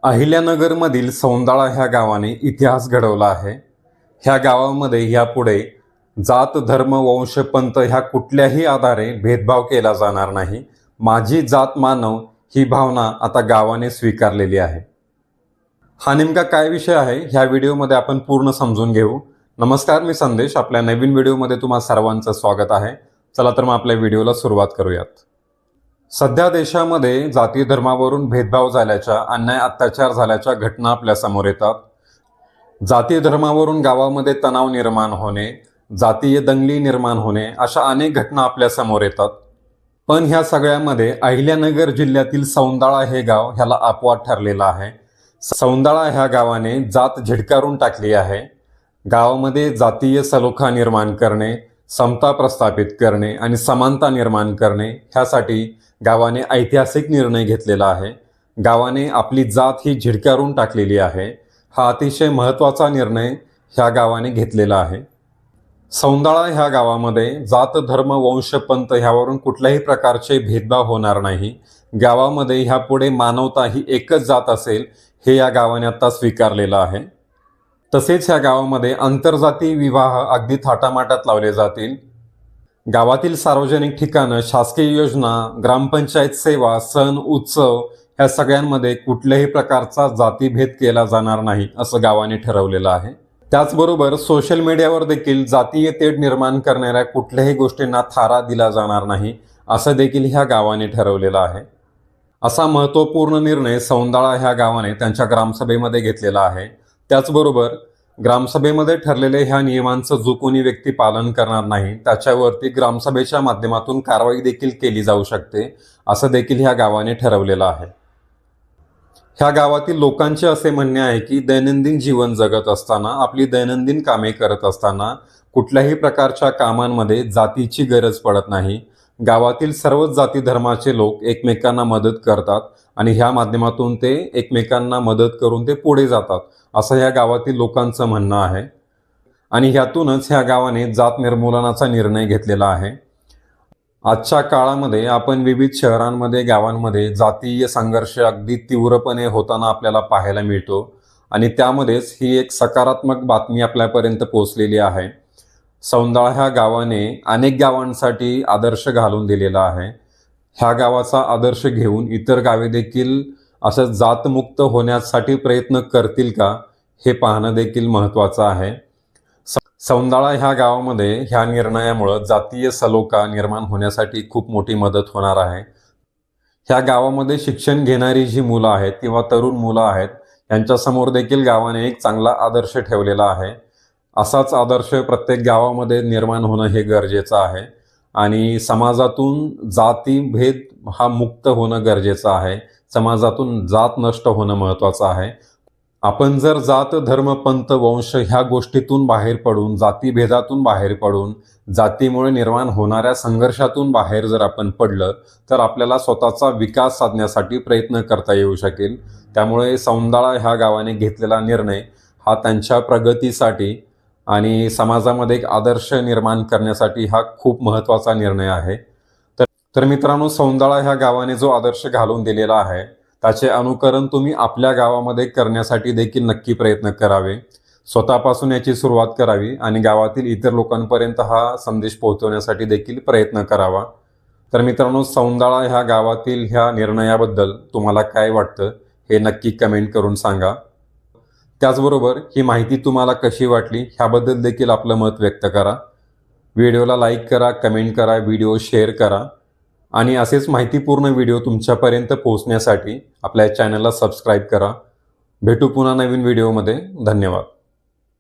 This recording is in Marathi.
अहिल्यानगरमधील सौंदाळा ह्या गावाने इतिहास घडवला आहे। ह्या गावामध्ये यापुढे जात धर्म वंश पंथ ह्या कुठल्याही आधारे भेदभाव केला जाणार नाही। माझी जात मानव ही भावना आता गावाने स्वीकारलेली आहे। हा नेमका काय विषय आहे ह्या व्हिडिओमध्ये आपण पूर्ण समजून घेऊ। नमस्कार, मी संदेश, आपल्या नवीन व्हिडिओमध्ये तुम्हा सर्वांचं स्वागत आहे। चला तर मग आपल्या व्हिडिओला सुरुवात करूयात। सध्या देशामध्ये जाती धर्मावरून भेदभाव झाल्याच्या, अन्याय अत्याचार झाल्याच्या घटना आपल्या समोर येतात। जाती धर्मावरून गावामध्ये तणाव निर्माण होणे, जातीय दंगली निर्माण होणे, अशा अनेक घटना आपल्या समोर येतात। पण ह्या सगळ्यामध्ये अहिल्यानगर जिल्ह्यातील सौंदाळा हे गाव ह्याला अपवाद ठरलेलं आहे। सौंदाळा ह्या गावाने जात झिडकारून टाकली आहे। गावामध्ये जातीय सलोखा निर्माण करणे, समता प्रस्थापित करणे आणि समानता निर्माण करणे ह्यासाठी गावाने ऐतिहासिक निर्णय घेतलेला आहे। गावाने आपली जात ही झिडकारून टाकलेली आहे। हा अतिशय महत्त्वाचा निर्णय ह्या गावाने घेतलेला आहे। सौंदाळा ह्या गावामध्ये जात धर्म वंश पंथ ह्यावरून कुठल्याही प्रकारचे भेदभाव होणार नाही। गावामध्ये ह्यापुढे मानवता ही एकच जात असेल हे या गावाने आता स्वीकारलेलं आहे। तसेच ह्या गावामध्ये आंतरजाती विवाह अगदी थाटामाटात लावले जातील। गावातील सार्वजनिक ठिकाणं, शासकीय योजना, ग्रामपंचायत सेवा, सण उत्सव ह्या सगळ्यांमध्ये कुठल्याही प्रकारचा जातीभेद केला जाणार नाही असं गावाने ठरवलेलं आहे। त्याचबरोबर सोशल मीडियावर देखील जातीय तेढ निर्माण करणाऱ्या कुठल्याही गोष्टींना थारा दिला जाणार नाही असं देखील ह्या गावाने ठरवलेलं आहे। असा महत्त्वपूर्ण निर्णय सौंदाळा ह्या गावाने त्यांच्या ग्रामसभेमध्ये घेतलेला आहे। त्याचबरोबर ग्रामसभेमध्ये ठरलेल्या ह्या नियमांचं जो कोणी व्यक्ती पालन करणार नाही त्याच्यावरती ग्रामसभेच्या माध्यमातून कारवाई देखील केली जाऊ शकते असं देखील ह्या गावाने ठरवलेलं आहे। ह्या गावातील लोकांचे असे म्हणणे आहे की दैनंदिन जीवन जगत असताना, आपली दैनंदिन कामे करत असताना कुठल्याही प्रकारच्या कामांमध्ये जातीची गरज पडत नाही। गावातील सर्वच जाती धर्माचे लोक एकमेकांना मदत करतात आणि ह्या माध्यमातून ते एकमेकांना मदत करून ते पुढे जातात असं ह्या गावातील लोकांचं म्हणणं आहे। आणि ह्यातूनच ह्या गावाने जात निर्मूलनाचा निर्णय घेतलेला आहे। आजच्या काळामध्ये आपण विविध शहरांमध्ये, गावांमध्ये जातीय संघर्ष अगदी तीव्रपणे होताना आपल्याला पाहायला मिळतो आणि त्यामध्येच ही एक सकारात्मक बातमी आपल्यापर्यंत पोहोचलेली आहे। सौंदाळा ह्या गावाने अनेक गावांसाठी आदर्श घालून दिलेला आहे। ह्या गावाचा आदर्श घेऊन इतर गावे देखील असं जातमुक्त होण्यासाठी प्रयत्न करतील का हे पाहणं देखील महत्त्वाचं आहे। सौंदाळा ह्या गावामध्ये ह्या निर्णयामुळं जातीय सलोखा निर्माण होण्यासाठी खूप मोठी मदत होणार आहे। ह्या गावामध्ये शिक्षण घेणारी जी मुलं आहेत किंवा तरुण मुलं आहेत यांच्यासमोर देखील गावाने एक चांगला आदर्श ठेवलेला आहे। असाच आदर्श प्रत्येक गावामध्ये निर्माण होणं हे गरजेचं आहे आणि समाजातून जातीभेद हा मुक्त होणं गरजेचं आहे। समाजातून जात नष्ट होणं महत्त्वाचं आहे। आपण जर जात धर्म पंथ वंश ह्या गोष्टीतून बाहेर पडून, जातीभेदातून बाहेर पडून, जातीमुळे निर्माण होणाऱ्या संघर्षातून बाहेर जर आपण पडलं तर आपल्याला स्वतःचा विकास साधण्यासाठी प्रयत्न करता येऊ शकेल। त्यामुळे सौंदाळा ह्या गावाने घेतलेला निर्णय हा त्यांच्या प्रगतीसाठी आणि समाजामध्ये एक आदर्श निर्माण करण्यासाठी हा खूप महत्त्वाचा निर्णय आहे। तर मित्रांनो, सौंदाळा ह्या गावाने जो आदर्श घालून दिलेला आहे त्याचे अनुकरण तुम्ही आपल्या गावामध्ये करण्यासाठी देखील नक्की प्रयत्न करावे। स्वतःपासून याची सुरुवात करावी आणि गावातील इतर लोकांपर्यंत हा संदेश पोहोचवण्यासाठी देखील प्रयत्न करावा। तर मित्रांनो, सौंदाळा ह्या गावातील ह्या निर्णयाबद्दल तुम्हाला काय वाटतं हे नक्की कमेंट करून सांगा। त्याचबरोबर ही माहिती तुम्हाला कशी वाटली ह्याबद्दल देखील आपलं मत व्यक्त करा। व्हिडिओला लाईक करा, कमेंट करा, व्हिडिओ शेअर करा आणि असेच माहितीपूर्ण व्हिडिओ तुमच्यापर्यंत पोहोचण्यासाठी आपल्या चॅनलला सबस्क्राईब करा। भेटू पुन्हा नवीन व्हिडिओमध्ये। धन्यवाद।